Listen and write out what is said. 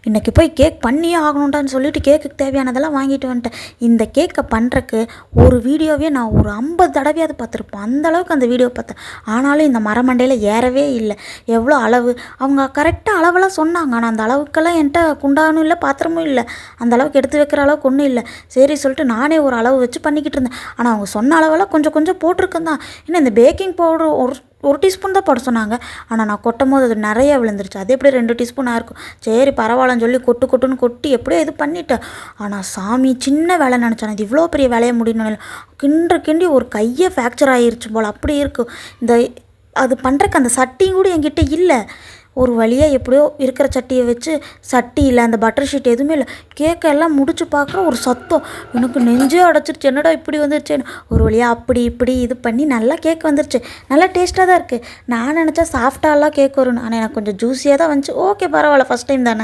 இன்றைக்கி போய் கேக் பண்ணியே ஆகணுன்டான்னு சொல்லிட்டு கேக்குக்கு தேவையானதெல்லாம் வாங்கிட்டு வந்துட்டேன். இந்த கேக்கை பண்ணுறக்கு ஒரு வீடியோவே நான் ஒரு 50 தடவையாவது பார்த்துருப்பேன். அந்தளவுக்கு அந்த வீடியோ பார்த்தேன். ஆனாலும் இந்த மரமண்டையில் ஏறவே இல்லை. எவ்வளோ அளவு அவங்க கரெக்டாக அளவெல்லாம் சொன்னாங்க. ஆனால் அந்த அளவுக்கெல்லாம் என்கிட்ட குண்டானும் இல்லை, பாத்திரமும் இல்லை. அந்த அளவுக்கு எடுத்து வைக்கிற அளவுக்கு ஒன்றும் இல்லை. சரி சொல்லிட்டு நானே ஒரு அளவு வச்சு பண்ணிக்கிட்டு இருந்தேன். ஆனால் அவங்க சொன்ன அளவெல்லாம் கொஞ்சம் கொஞ்சம் போட்டிருக்கேன் தான். ஏன்னா இந்த பேக்கிங் பவுடர் ஒரு டீஸ்பூன் தான் போட சொன்னாங்க. ஆனால் நான் கொட்டும் போது அது நிறைய விழுந்துருச்சு. அது எப்படி 2 டீஸ்பூனாக இருக்கும்? சரி பரவாயில்லன்னு சொல்லி கொட்டுன்னு கொட்டி எப்படியோ இது பண்ணிட்டேன். ஆனால் சாமி சின்ன வேலை நினச்சேன். இது இவ்வளோ பெரிய வேலையை முடியணும். கிண்டி ஒரு கையை ஃப்ராக்சர் ஆகிருச்சு போல் அப்படி இருக்கும். அது பண்ணுறக்கு அந்த சட்டியும் கூட என்கிட்ட இல்லை. ஒரு வழியாக எப்படியோ இருக்கிற சட்டியை வச்சு, சட்டி இல்லை, அந்த பட்டர் ஷீட் எதுவுமே இல்லை, கேக்கெல்லாம் முடிச்சு பார்க்குற ஒரு சத்தம். எனக்கு நெஞ்சே அடைச்சிருச்சு. என்னடா இப்படி வந்துருச்சேன்னு. ஒரு வழியாக அப்படி இப்படி இது பண்ணி நல்லா கேக் வந்துருச்சு. நல்லா டேஸ்ட்டாக தான் இருக்குது. நான் நினச்சா சாஃப்டாலாம் கேக் வரும்னு. ஆனால் எனக்கு கொஞ்சம் ஜூஸியாக தான் வந்துச்சு. ஓகே பரவாயில்ல, ஃபஸ்ட் டைம் தானே.